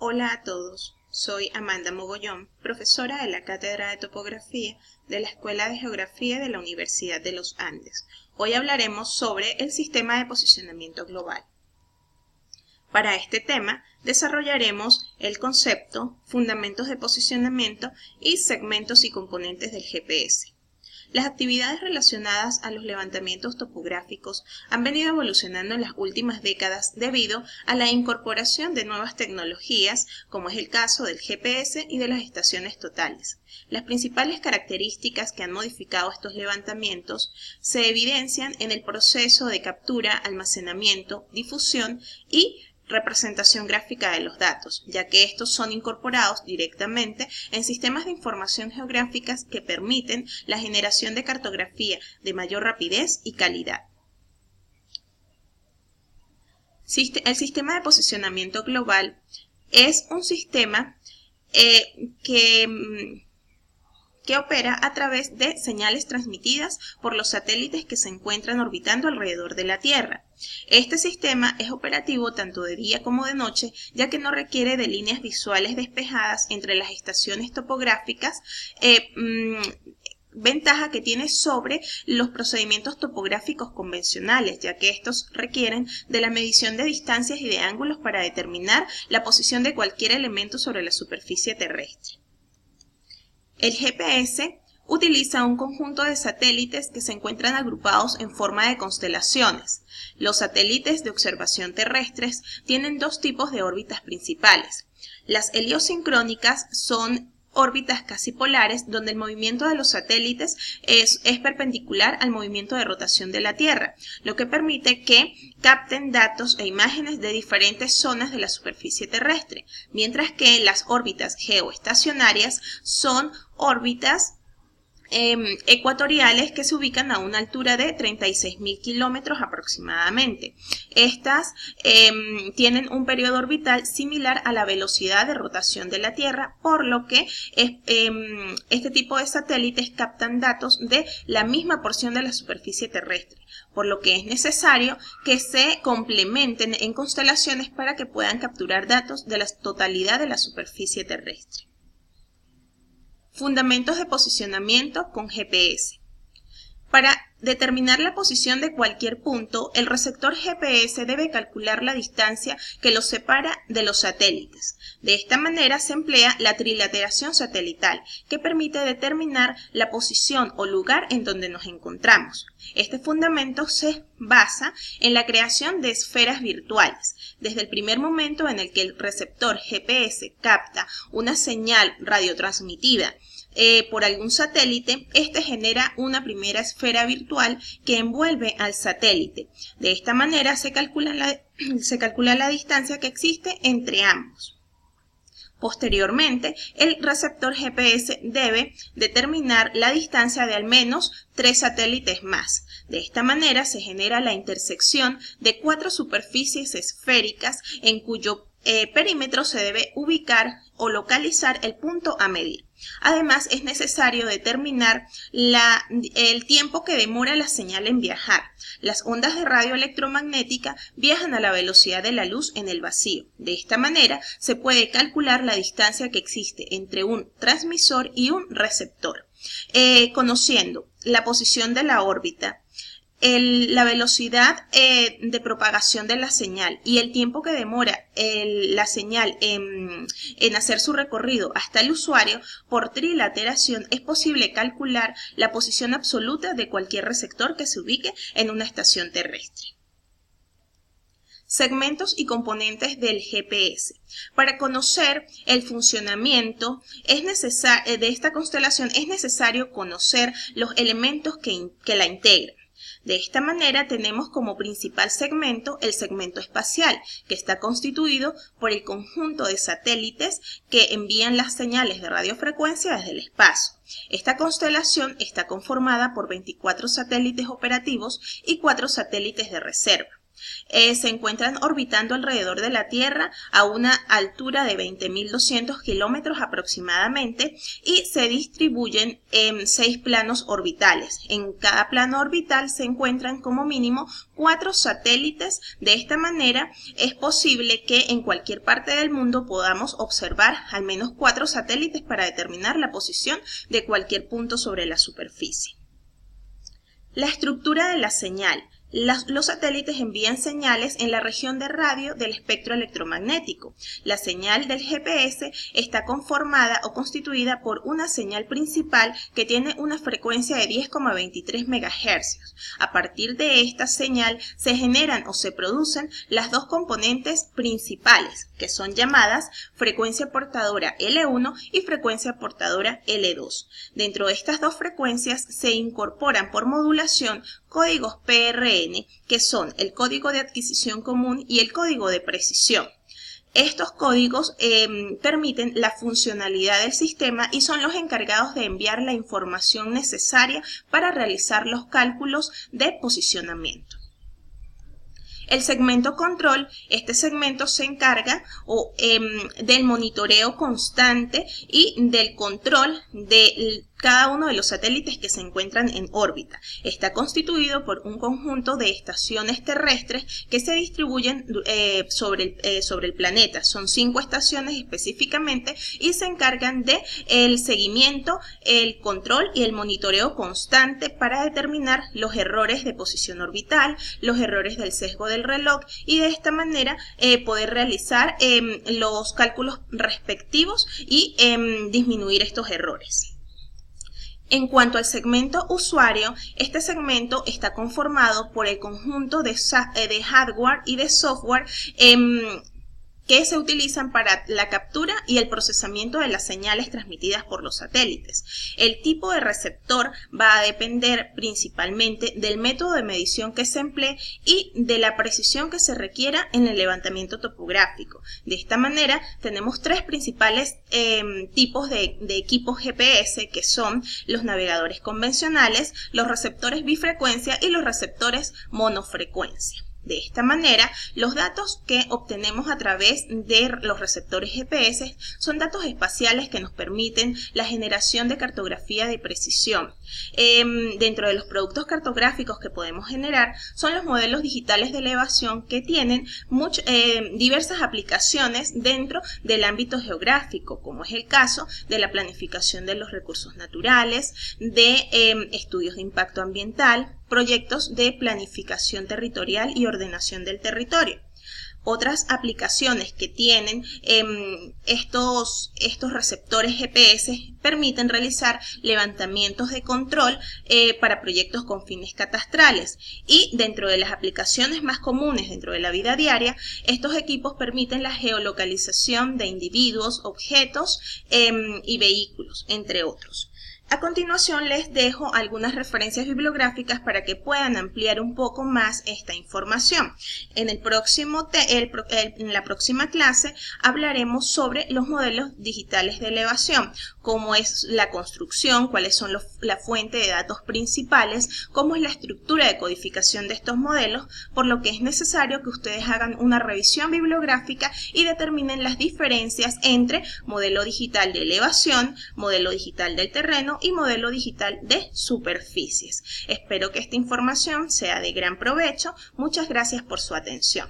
Hola a todos, soy Amanda Mogollón, profesora de la Cátedra de Topografía de la Escuela de Geografía de la Universidad de los Andes. Hoy hablaremos sobre el sistema de posicionamiento global. Para este tema desarrollaremos el concepto, fundamentos de posicionamiento y segmentos y componentes del GPS. Las actividades relacionadas a los levantamientos topográficos han venido evolucionando en las últimas décadas debido a la incorporación de nuevas tecnologías, como es el caso del GPS y de las estaciones totales. Las principales características que han modificado estos levantamientos se evidencian en el proceso de captura, almacenamiento, difusión y representación gráfica de los datos, ya que estos son incorporados directamente en sistemas de información geográficas que permiten la generación de cartografía de mayor rapidez y calidad. El sistema de posicionamiento global es un sistema que opera a través de señales transmitidas por los satélites que se encuentran orbitando alrededor de la Tierra. Este sistema es operativo tanto de día como de noche, ya que no requiere de líneas visuales despejadas entre las estaciones topográficas, ventaja que tiene sobre los procedimientos topográficos convencionales, ya que estos requieren de la medición de distancias y de ángulos para determinar la posición de cualquier elemento sobre la superficie terrestre. El GPS utiliza un conjunto de satélites que se encuentran agrupados en forma de constelaciones. Los satélites de observación terrestres tienen dos tipos de órbitas principales. Las heliosincrónicas son órbitas casi polares, donde el movimiento de los satélites es perpendicular al movimiento de rotación de la Tierra, lo que permite que capten datos e imágenes de diferentes zonas de la superficie terrestre, mientras que las órbitas geoestacionarias son órbitas ecuatoriales que se ubican a una altura de 36.000 kilómetros aproximadamente. Estas tienen un periodo orbital similar a la velocidad de rotación de la Tierra, por lo que este tipo de satélites captan datos de la misma porción de la superficie terrestre, por lo que es necesario que se complementen en constelaciones para que puedan capturar datos de la totalidad de la superficie terrestre. Fundamentos de posicionamiento con GPS. Para determinar la posición de cualquier punto, el receptor GPS debe calcular la distancia que los separa de los satélites. De esta manera se emplea la trilateración satelital, que permite determinar la posición o lugar en donde nos encontramos. Este fundamento se basa en la creación de esferas virtuales. Desde el primer momento en el que el receptor GPS capta una señal radiotransmitida por algún satélite, este genera una primera esfera virtual que envuelve al satélite. De esta manera se calcula la distancia que existe entre ambos. Posteriormente, el receptor GPS debe determinar la distancia de al menos 3 satélites más. De esta manera se genera la intersección de 4 superficies esféricas en cuyo perímetro se debe ubicar o localizar el punto a medir. Además, es necesario determinar el tiempo que demora la señal en viajar. Las ondas de radio electromagnética viajan a la velocidad de la luz en el vacío. De esta manera, se puede calcular la distancia que existe entre un transmisor y un receptor. Conociendo la posición de la órbita, la velocidad de propagación de la señal y el tiempo que demora la señal en hacer su recorrido hasta el usuario, por trilateración es posible calcular la posición absoluta de cualquier receptor que se ubique en una estación terrestre. Segmentos y componentes del GPS. Para conocer el funcionamiento de esta constelación es necesario conocer los elementos que la integran. De esta manera tenemos como principal segmento el segmento espacial, que está constituido por el conjunto de satélites que envían las señales de radiofrecuencia desde el espacio. Esta constelación está conformada por 24 satélites operativos y 4 satélites de reserva. Se encuentran orbitando alrededor de la Tierra a una altura de 20.200 kilómetros aproximadamente y se distribuyen en 6 planos orbitales. En cada plano orbital se encuentran como mínimo 4 satélites. De esta manera es posible que en cualquier parte del mundo podamos observar al menos 4 satélites para determinar la posición de cualquier punto sobre la superficie. La estructura de la señal. Los satélites envían señales en la región de radio del espectro electromagnético. La señal del GPS está conformada o constituida por una señal principal que tiene una frecuencia de 10,23 MHz. A partir de esta señal se generan o se producen las dos componentes principales, que son llamadas frecuencia portadora L1 y frecuencia portadora L2. Dentro de estas dos frecuencias se incorporan por modulación códigos PRN, que son el código de adquisición común y el código de precisión. Estos códigos permiten la funcionalidad del sistema y son los encargados de enviar la información necesaria para realizar los cálculos de posicionamiento. El segmento control, este segmento se encarga del monitoreo constante y del control de cada uno de los satélites que se encuentran en órbita. Está constituido por un conjunto de estaciones terrestres que se distribuyen sobre el planeta. Son 5 estaciones específicamente y se encargan de el seguimiento, el control y el monitoreo constante para determinar los errores de posición orbital, los errores del sesgo del reloj y de esta manera poder realizar los cálculos respectivos y disminuir estos errores. En cuanto al segmento usuario, este segmento está conformado por el conjunto de hardware y de software que se utilizan para la captura y el procesamiento de las señales transmitidas por los satélites. El tipo de receptor va a depender principalmente del método de medición que se emplee y de la precisión que se requiera en el levantamiento topográfico. De esta manera tenemos 3 principales tipos de equipos GPS, que son los navegadores convencionales, los receptores bifrecuencia y los receptores monofrecuencia. De esta manera, los datos que obtenemos a través de los receptores GPS son datos espaciales que nos permiten la generación de cartografía de precisión. Dentro de los productos cartográficos que podemos generar son los modelos digitales de elevación, que tienen diversas aplicaciones dentro del ámbito geográfico, como es el caso de la planificación de los recursos naturales, de estudios de impacto ambiental, proyectos de planificación territorial y ordenación del territorio. Otras aplicaciones que tienen estos receptores GPS permiten realizar levantamientos de control para proyectos con fines catastrales. Y dentro de las aplicaciones más comunes dentro de la vida diaria, estos equipos permiten la geolocalización de individuos, objetos y vehículos, entre otros. A continuación les dejo algunas referencias bibliográficas para que puedan ampliar un poco más esta información. En la próxima clase hablaremos sobre los modelos digitales de elevación, cómo es la construcción, cuáles son la fuente de datos principales, cómo es la estructura de codificación de estos modelos, por lo que es necesario que ustedes hagan una revisión bibliográfica y determinen las diferencias entre modelo digital de elevación, modelo digital del terreno y modelo digital de superficies. Espero que esta información sea de gran provecho. Muchas gracias por su atención.